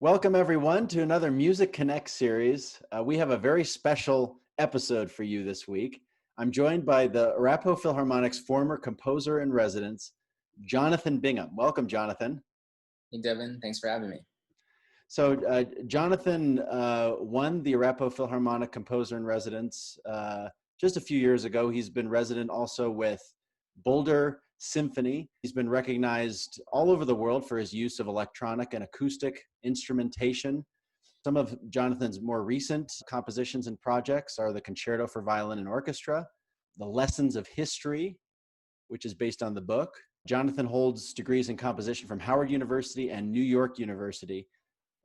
Welcome, everyone, to another MusicConnects Series. We have a very special episode for you this week. I'm joined by the Arapahoe Philharmonic's former composer in residence, Jonathan Bingham. Welcome, Jonathan. Hey, Devin. Thanks for having me. So, Jonathan won the Arapahoe Philharmonic Composer in Residence just a few years ago. He's been resident also with Boulder Symphony. He's been recognized all over the world for his use of electronic and acoustic instrumentation. Some of Jonathan's more recent compositions and projects are the Concerto for Violin and Orchestra, the Lessons of History, which is based on the book. Jonathan holds degrees in composition from Howard University and New York University.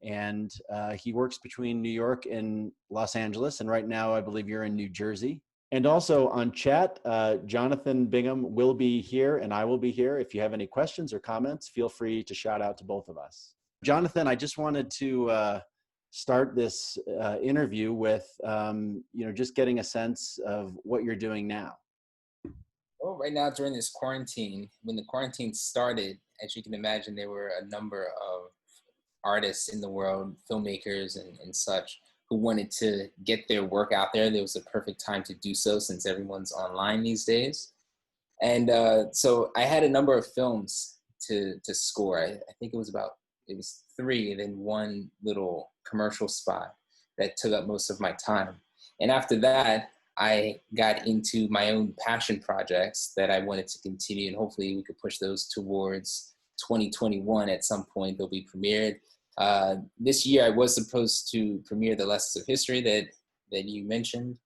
And he works between New York and Los Angeles. And right now, I believe you're in New Jersey. And also on chat, Jonathan Bingham will be here and I will be here. If you have any questions or comments, feel free to shout out to both of us. Jonathan, I just wanted to start this interview with, just getting a sense of what you're doing now. Well, right now during this quarantine, when the quarantine started, as you can imagine, there were a number of artists in the world, filmmakers and such, who wanted to get their work out there. There was a perfect time to do so since everyone's online these days. And so I had a number of films to score. I think it was 3 and then one little commercial spot that took up most of my time. And after that, I got into my own passion projects that I wanted to continue, and hopefully we could push those towards 2021 at some point. They'll be premiered. This year I was supposed to premiere the Lessons of History that you mentioned,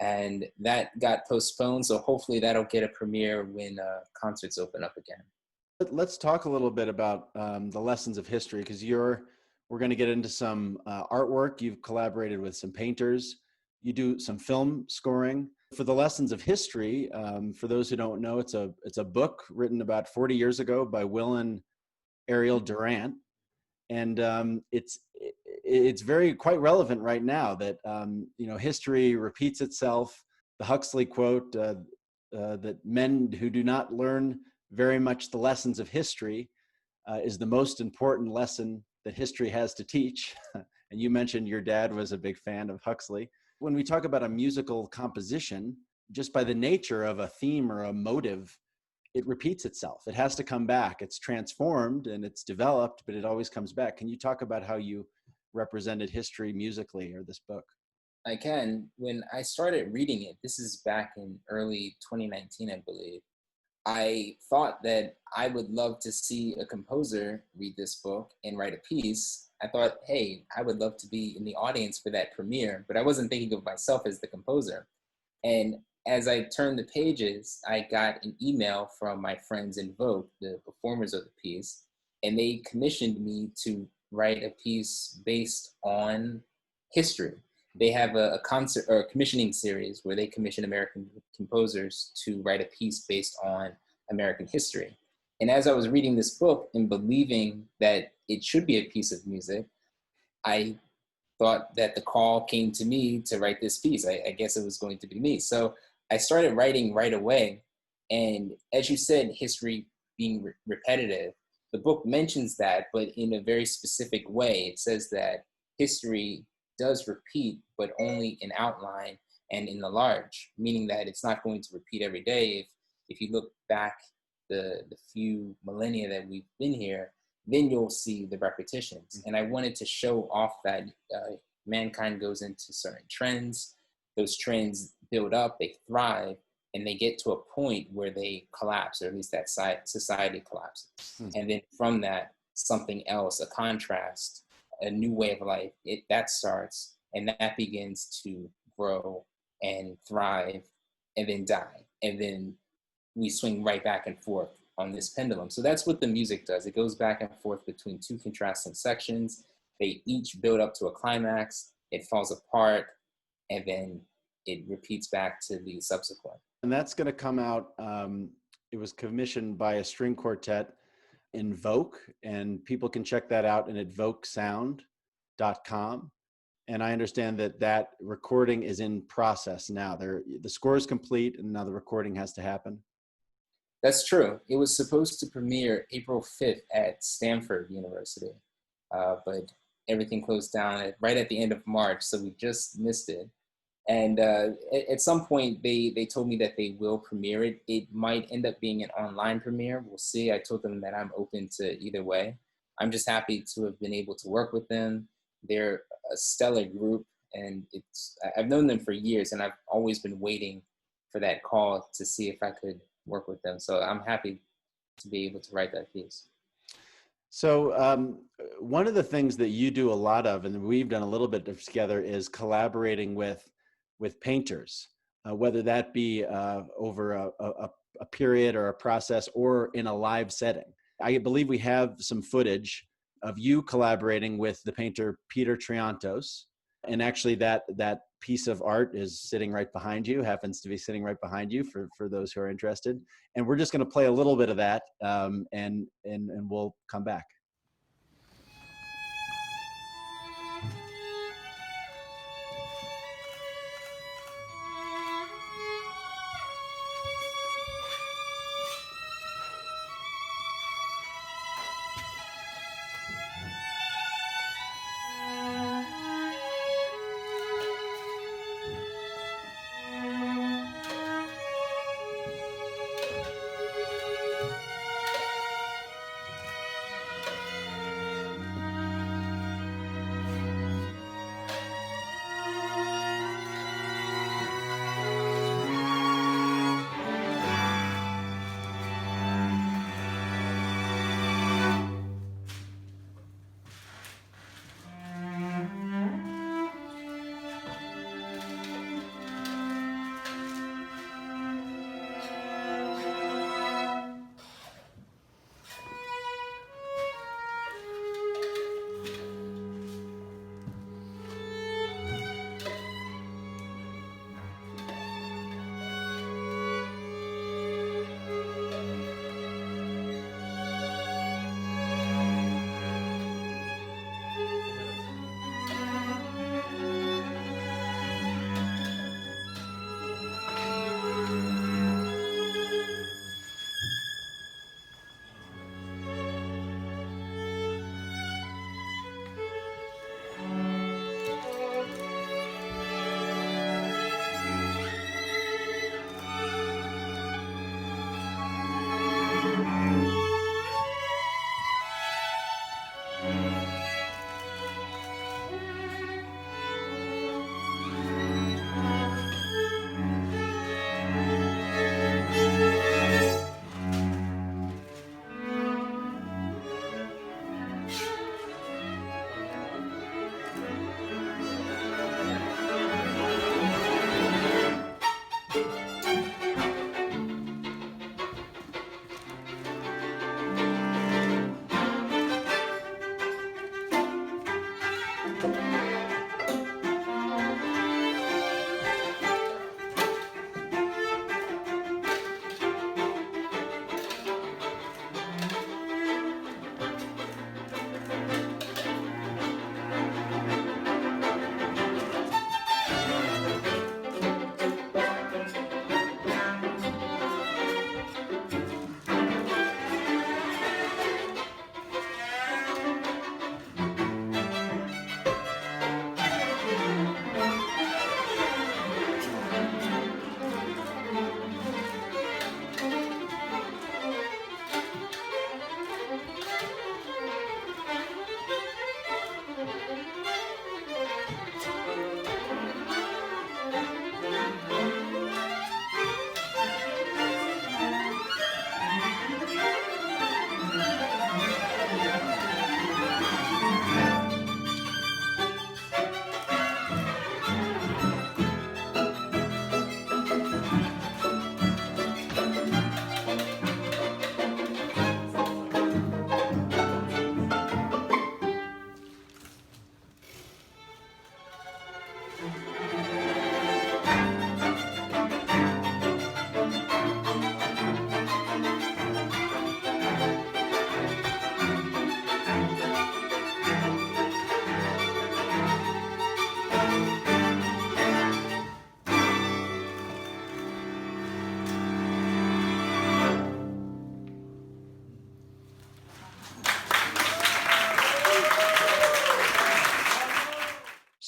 and that got postponed. So hopefully that'll get a premiere when concerts open up again. Let's talk a little bit about the Lessons of History, because we're going to get into some artwork. You've collaborated with some painters. You do some film scoring. For the Lessons of History, for those who don't know, it's a book written about 40 years ago by Will and Ariel Durant. And it's quite relevant right now that history repeats itself. The Huxley quote that men who do not learn very much the lessons of history is the most important lesson that history has to teach. And you mentioned your dad was a big fan of Huxley. When we talk about a musical composition, just by the nature of a theme or a motive, it repeats itself. It has to come back. It's transformed and it's developed, but it always comes back. Can you talk about how you represented history musically or this book? I can. When I started reading it, this is back in early 2019, I believe, I thought that I would love to see a composer read this book and write a piece. I thought, hey, I would love to be in the audience for that premiere, but I wasn't thinking of myself as the composer. And as I turned the pages, I got an email from my friends Invoke, the performers of the piece, and they commissioned me to write a piece based on history. They have a concert or a commissioning series where they commission American composers to write a piece based on American history. And as I was reading this book and believing that it should be a piece of music, I thought that the call came to me to write this piece. I guess it was going to be me. So I started writing right away. And as you said, history being repetitive, the book mentions that, but in a very specific way. It says that history does repeat, but only in outline and in the large, meaning that it's not going to repeat every day. If you look back the few millennia that we've been here, then you'll see the repetitions. And I wanted to show off that mankind goes into certain trends. Those trends build up, they thrive, and they get to a point where they collapse, or at least that society collapses. And then from that, something else, a contrast, a new way of life, that starts, and that begins to grow and thrive and then die. And then we swing right back and forth on this pendulum. So that's what the music does. It goes back and forth between two contrasting sections. They each build up to a climax. It falls apart, and then it repeats back to the subsequent. And that's going to come out. It was commissioned by a string quartet, Invoke, and people can check that out at invokesound.com. And I understand that recording is in process now. The score is complete, and now the recording has to happen. That's true. It was supposed to premiere April 5th at Stanford University, but everything closed down right at the end of March, so we just missed it. And at some point, they told me that they will premiere it. It might end up being an online premiere. We'll see. I told them that I'm open to either way. I'm just happy to have been able to work with them. They're a stellar group, and I've known them for years, and I've always been waiting for that call to see if I could work with them. So I'm happy to be able to write that piece. So one of the things that you do a lot of, and we've done a little bit of together, is collaborating with painters, whether that be over a period or a process or in a live setting. I believe we have some footage of you collaborating with the painter Peter Triantos. And actually that piece of art is sitting right behind you, happens to be sitting right behind you for those who are interested. And we're just going to play a little bit of that and we'll come back.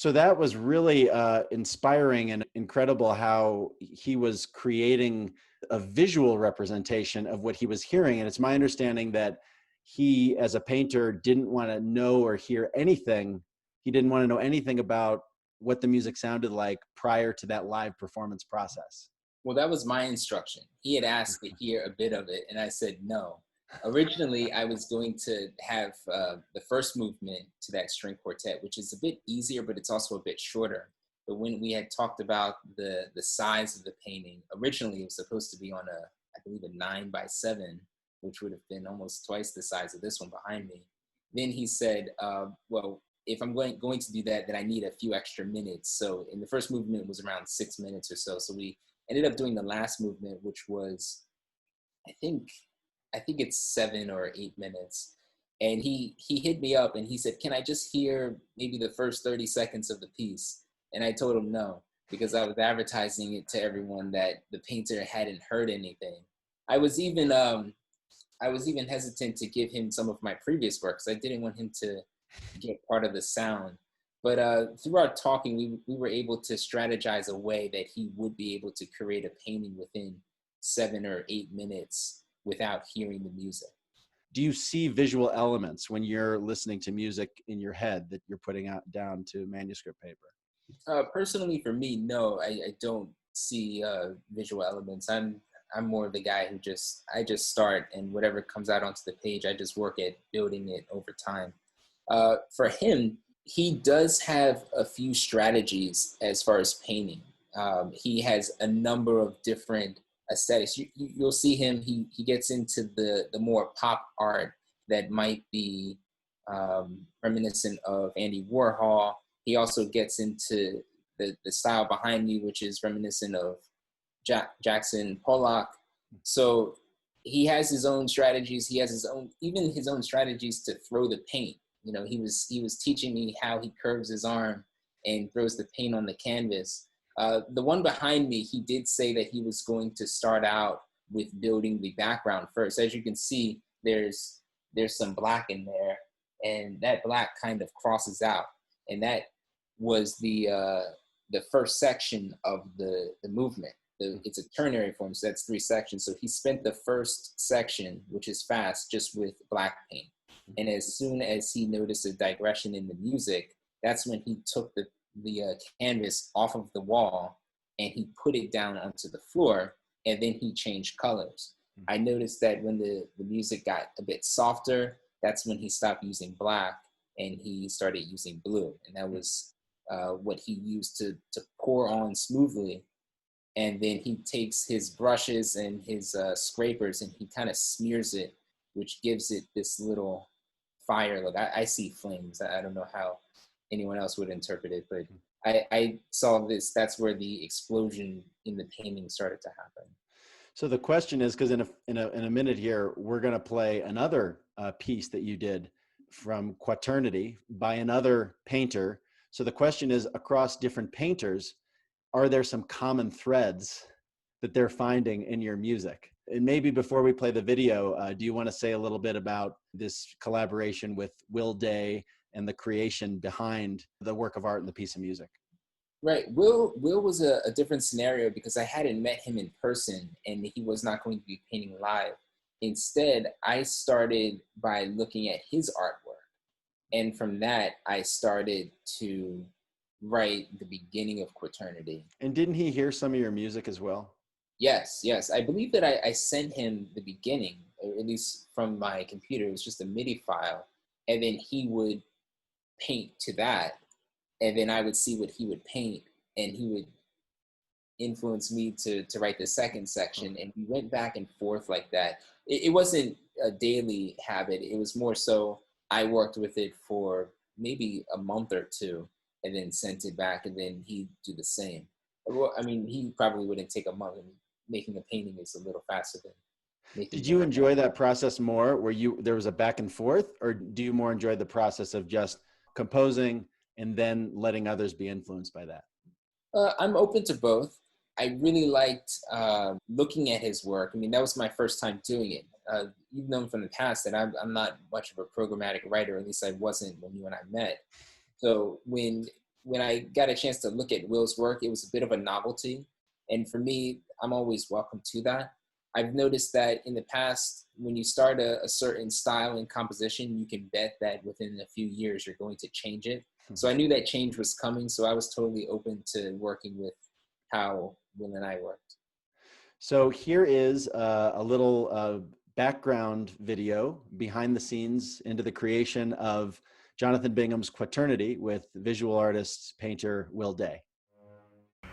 So that was really inspiring and incredible how he was creating a visual representation of what he was hearing. And it's my understanding that he, as a painter, didn't want to know or hear anything. He didn't want to know anything about what the music sounded like prior to that live performance process. Well, that was my instruction. He had asked to hear a bit of it, and I said no. Originally, I was going to have the first movement to that string quartet, which is a bit easier, but it's also a bit shorter. But when we had talked about the size of the painting, originally it was supposed to be on I believe a 9x7, which would have been almost twice the size of this one behind me. Then he said, well, if I'm going to do that, then I need a few extra minutes. So in the first movement was around 6 minutes or so. So we ended up doing the last movement, which was, I think it's 7 or 8 minutes. And he hit me up and he said, can I just hear maybe the first 30 seconds of the piece? And I told him no, because I was advertising it to everyone that the painter hadn't heard anything. I was even hesitant to give him some of my previous work because I didn't want him to get part of the sound. But through our talking, we were able to strategize a way that he would be able to create a painting within 7 or 8 minutes without hearing the music. Do you see visual elements when you're listening to music in your head that you're putting out down to manuscript paper? Personally, for me, no, I don't see visual elements. I'm more of the guy who I just start, and whatever comes out onto the page, I just work at building it over time. For him, he does have a few strategies as far as painting. He has a number of different aesthetics. You'll see him, he gets into the more pop art that might be reminiscent of Andy Warhol. He also gets into the style behind me, which is reminiscent of Jackson Pollock. So he has his own strategies. He has his own strategies to throw the paint. You know, he was teaching me how he curves his arm and throws the paint on the canvas. The one behind me, he did say that he was going to start out with building the background first. As you can see, there's some black in there, and that black kind of crosses out. And that was the first section of the movement. It's a ternary form, so that's 3 sections. So he spent the first section, which is fast, just with black paint. And as soon as he noticed a digression in the music, that's when he took the canvas off of the wall and he put it down onto the floor, and then he changed colors. I noticed that when the music got a bit softer, that's when he stopped using black and he started using blue. And that was what he used to pour on smoothly. And then he takes his brushes and his scrapers and he kind of smears it, which gives it this little fire look. I see flames. I don't know how anyone else would interpret it, but I saw this. That's where the explosion in the painting started to happen. So the question is, because in a minute here, we're going to play another piece that you did from Quaternity by another painter. So the question is, across different painters, are there some common threads that they're finding in your music? And maybe before we play the video, do you want to say a little bit about this collaboration with Will Day and the creation behind the work of art and the piece of music? Right. Will was a different scenario because I hadn't met him in person and he was not going to be painting live. Instead, I started by looking at his artwork. And from that, I started to write the beginning of Quaternity. And didn't he hear some of your music as well? Yes. I believe that I sent him the beginning, or at least from my computer. It was just a MIDI file. And then he would paint to that. And then I would see what he would paint, and he would influence me to write the second section. And we went back and forth like that. It wasn't a daily habit. It was more so I worked with it for maybe a month or two and then sent it back, and then he'd do the same. Well, I mean, he probably wouldn't take a month, and making a painting is a little faster than making. Did you enjoy that process more where there was a back and forth, or do you more enjoy the process of just composing and then letting others be influenced by that? I'm open to both. I really liked looking at his work. I mean, that was my first time doing it. You've known from the past that I'm not much of a programmatic writer, at least I wasn't when you and I met. So when when I got a chance to look at Will's work, it was a bit of a novelty. And for me, I'm always welcome to that. I've noticed that in the past, when you start a certain style in composition, you can bet that within a few years, you're going to change it. So I knew that change was coming. So I was totally open to working with how Will and I worked. So here is a little background video behind the scenes into the creation of Jonathan Bingham's Quaternity with visual artist, painter Will Day.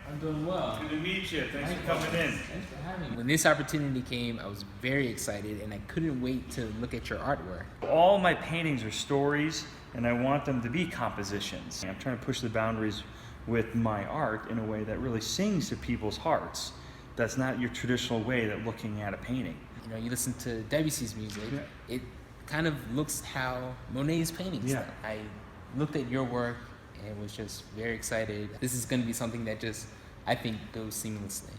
I'm doing well. Good to meet you. Thanks for coming in. Thanks for having me. When this opportunity came, I was very excited and I couldn't wait to look at your artwork. All my paintings are stories, and I want them to be compositions. I'm trying to push the boundaries with my art in a way that really sings to people's hearts. That's not your traditional way of looking at a painting. You know, you listen to Debussy's music, it kind of looks how Monet's paintings look. I looked at your work and was just very excited. This is going to be something that just, I think, goes seamlessly.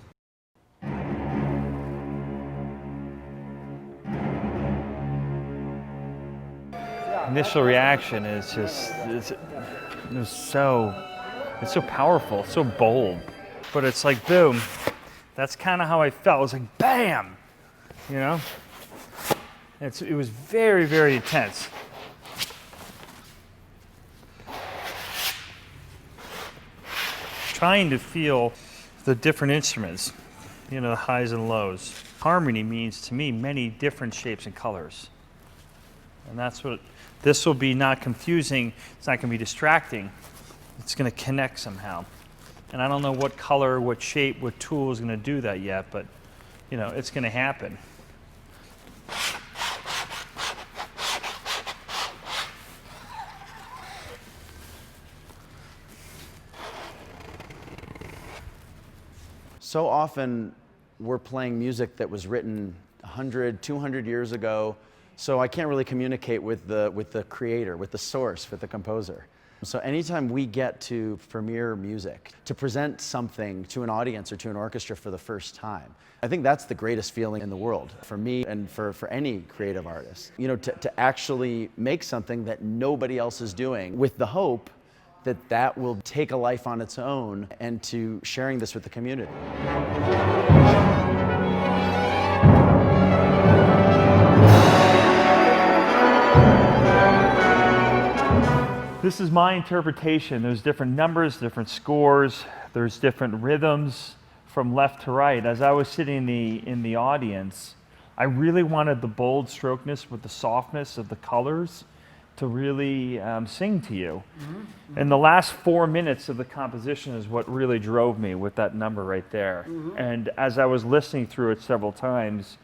Initial reaction is just, it's so powerful, so bold. But it's like, boom, that's kind of how I felt. It was like, bam, you know? It was very, very intense. Trying to feel the different instruments, you know, the highs and lows. Harmony means to me many different shapes and colors. And that's what, this will be not confusing, it's not going to be distracting, it's going to connect somehow. And I don't know what color, what shape, what tool is going to do that yet, but, you know, it's going to happen. So often we're playing music that was written 100, 200 years ago, so I can't really communicate with the creator, with the source, with the composer. So anytime we get to premiere music, to present something to an audience or to an orchestra for the first time, I think that's the greatest feeling in the world for me and for any creative artist. You know, to actually make something that nobody else is doing with the hope that that will take a life on its own and to sharing this with the community. This is my interpretation. There's different numbers, different scores, there's different rhythms from left to right. As I was sitting in the audience, I really wanted the bold strokeness with the softness of the colors to really sing to you. Mm-hmm. And the last 4 minutes of the composition is what really drove me with that number right there. Mm-hmm. And as I was listening through it several times,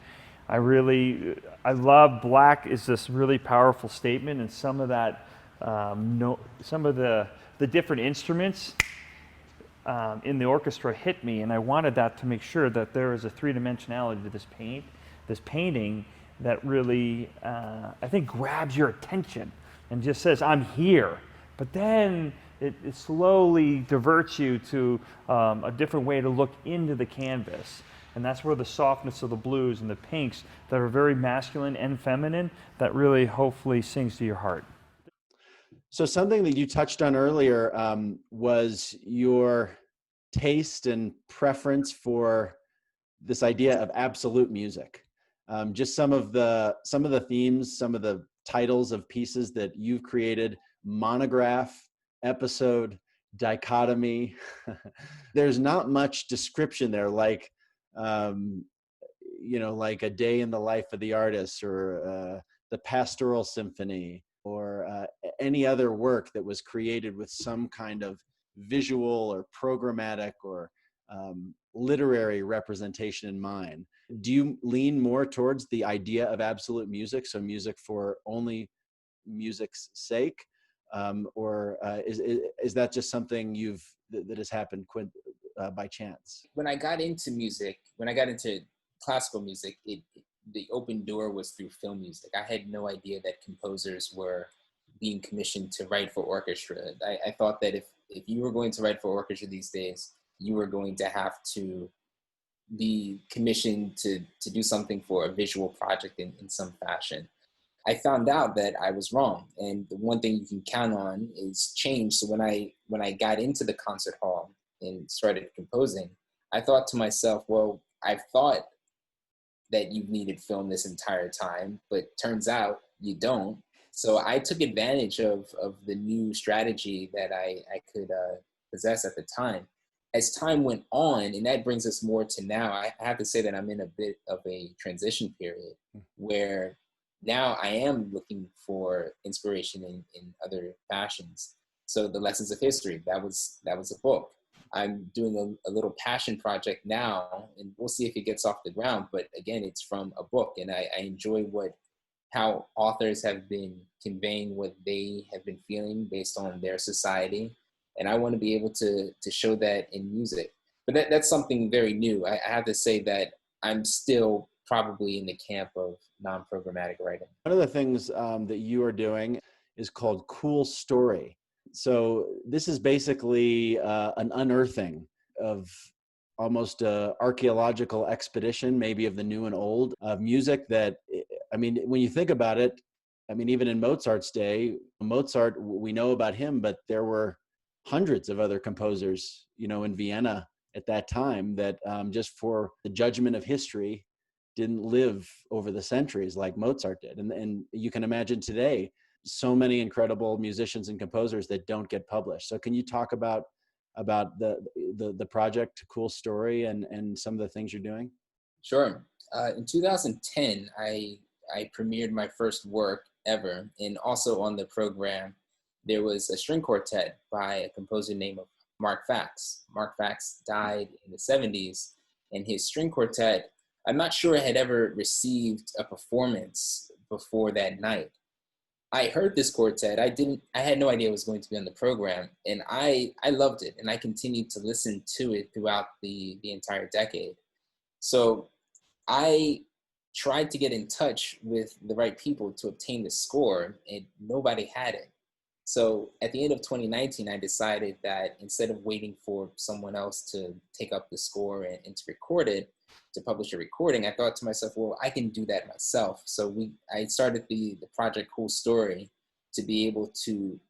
I love black is this really powerful statement, and some of that, some of the different instruments in the orchestra hit me, and I wanted that to make sure that there is a three-dimensionality to this painting that really, I think, grabs your attention and just says, I'm here. But then it slowly diverts you to a different way to look into the canvas. And that's where the softness of the blues and the pinks that are very masculine and feminine, that really hopefully sings to your heart. So something that you touched on earlier was your taste and preference for this idea of absolute music. Just some of the themes, some of the titles of pieces that you've created: monograph, episode, dichotomy. There's not much description there, like you know, like A Day in the Life of the Artist, or the Pastoral Symphony, or any other work that was created with some kind of visual or programmatic or literary representation in mind. Do you lean more towards the idea of absolute music, so music for only music's sake, or is that just something that has happened by chance? When I got into music, when I got into classical music, the open door was through film music. I had no idea that composers were being commissioned to write for orchestra. I thought that if you were going to write for orchestra these days, you were going to have to be commissioned to do something for a visual project in some fashion. I found out that I was wrong. And the one thing you can count on is change. So when I got into the concert hall and started composing, I thought to myself, well, I've thought that you needed film this entire time, but turns out you don't. So I took advantage of the new strategy that I could possess at the time. As time went on, and that brings us more to now, I have to say that I'm in a bit of a transition period where now I am looking for inspiration in other fashions. So the Lessons of History, that was a book. I'm doing a little passion project now, and we'll see if it gets off the ground. But again, it's from a book, and I enjoy how authors have been conveying what they have been feeling based on their society, and I want to be able to show that in music. But that's something very new. I have to say that I'm still probably in the camp of non-programmatic writing. One of the things that you are doing is called Cool Story. So this is basically an unearthing of almost a archaeological expedition, maybe of the new and old, of music that, I mean, when you think about it, I mean, even in Mozart's day, Mozart, we know about him, but there were hundreds of other composers, you know, in Vienna at that time that just for the judgment of history didn't live over the centuries like Mozart did. And you can imagine today, so many incredible musicians and composers that don't get published. So can you talk about the project Cool Story and some of the things you're doing? Sure. In 2010, I premiered my first work ever, and also on the program, there was a string quartet by a composer named Mark Fax. Mark Fax died in the 70s, and his string quartet, I'm not sure had ever received a performance before that night. I heard this quartet. I had no idea it was going to be on the program, and I loved it, and I continued to listen to it throughout the entire decade. So I tried to get in touch with the right people to obtain the score, and nobody had it. So at the end of 2019, I decided that instead of waiting for someone else to take up the score and to record it, to publish a recording, I thought to myself, well, I can do that myself. So I started the project Cool Story to be able to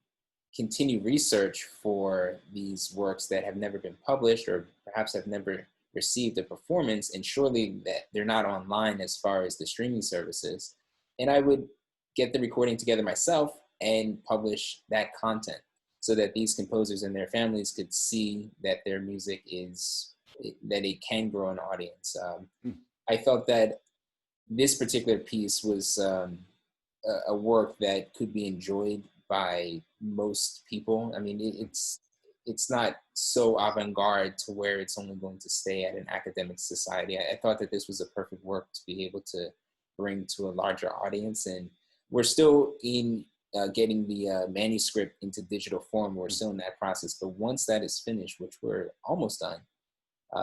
continue research for these works that have never been published or perhaps have never received a performance, and surely that they're not online as far as the streaming services. And I would get the recording together myself and publish that content so that these composers and their families could see that their music that it can grow an audience. I felt that this particular piece was a work that could be enjoyed by most people. I mean, it's not so avant-garde to where it's only going to stay at an academic society. I thought that this was a perfect work to be able to bring to a larger audience. And we're still in getting the manuscript into digital form. We're still in that process. But once that is finished, which we're almost done,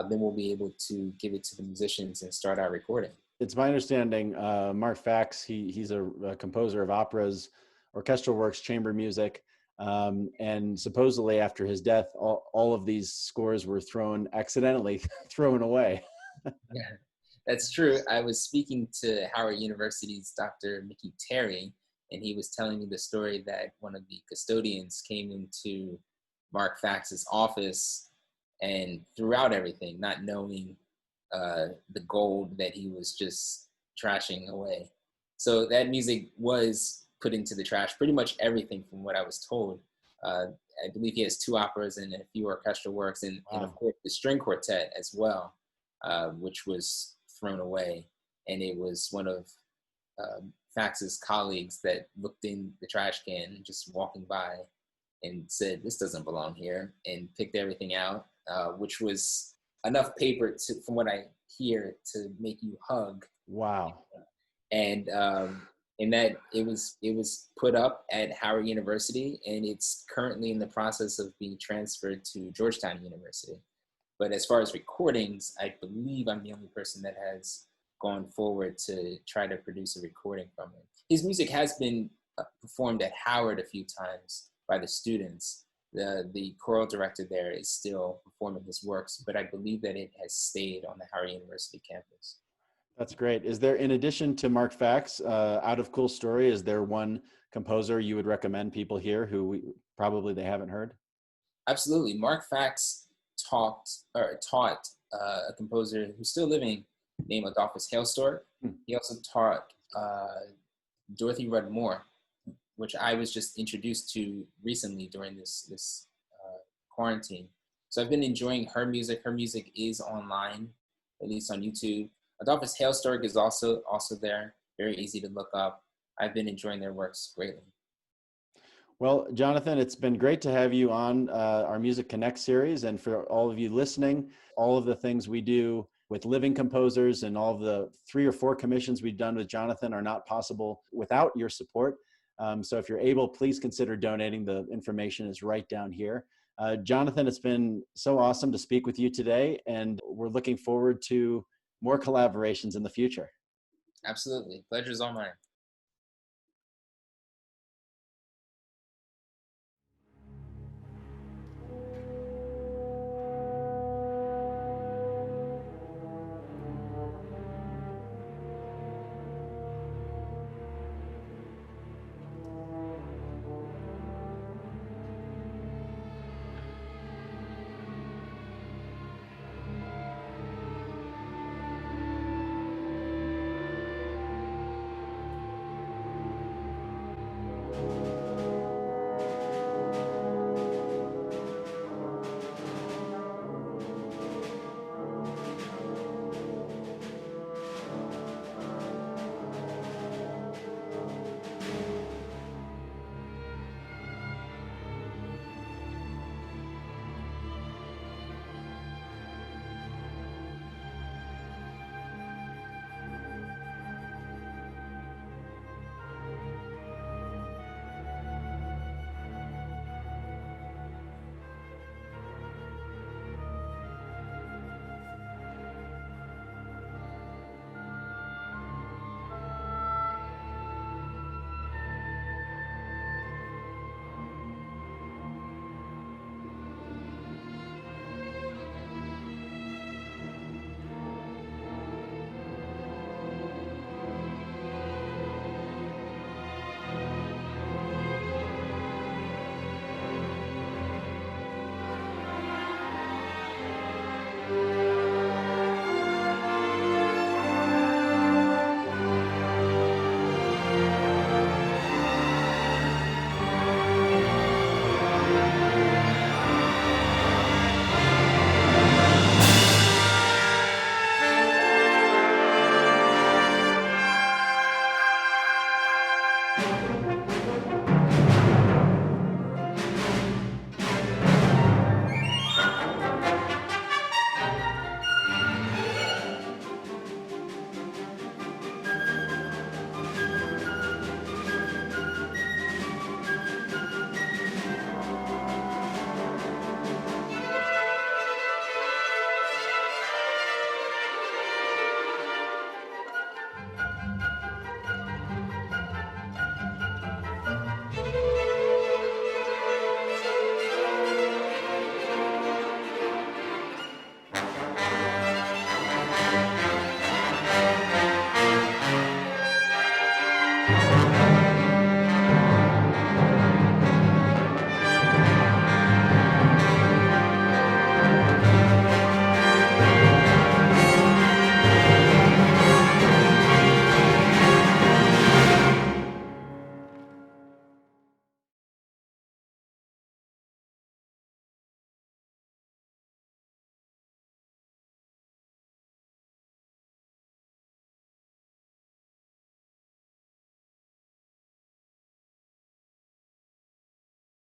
then we'll be able to give it to the musicians and start our recording. It's my understanding, Mark Fax, he's a composer of operas, orchestral works, chamber music. And supposedly after his death, all of these scores were accidentally thrown away. Yeah, that's true. I was speaking to Howard University's Dr. Mickey Terry, and he was telling me the story that one of the custodians came into Mark Fax's office and threw out everything, not knowing the gold that he was just trashing away. So that music was put into the trash, pretty much everything from what I was told. I believe he has 2 operas and a few orchestral works, and of course the string quartet as well, which was thrown away. And it was one of Fax's colleagues that looked in the trash can, just walking by, and said, "This doesn't belong here," and picked everything out, which was enough paper from what I hear, to make you hug. Wow. And that it was put up at Howard University, and it's currently in the process of being transferred to Georgetown University. But as far as recordings, I believe I'm the only person that has gone forward to try to produce a recording from it. His music has been performed at Howard a few times by the students. The choral director there is still performing his works, but I believe that it has stayed on the Howard University campus. That's great. Is there, in addition to Mark Fax, out of Cool Story, is there one composer you would recommend people hear who probably they haven't heard? Absolutely. Mark Fax taught a composer who's still living named Adolphus Hailstork. He also taught Dorothy Rudd Moore, which I was just introduced to recently during this quarantine. So I've been enjoying her music. Her music is online, at least on YouTube. Adolphus Hailstork is also there, very easy to look up. I've been enjoying their works greatly. Well, Jonathan, it's been great to have you on our MusicConnects series. And for all of you listening, all of the things we do with living composers and all of the 3 or 4 commissions we've done with Jonathan are not possible without your support. So if you're able, please consider donating. The information is right down here. Jonathan, it's been so awesome to speak with you today, and we're looking forward to more collaborations in the future. Absolutely. Pleasure's all mine.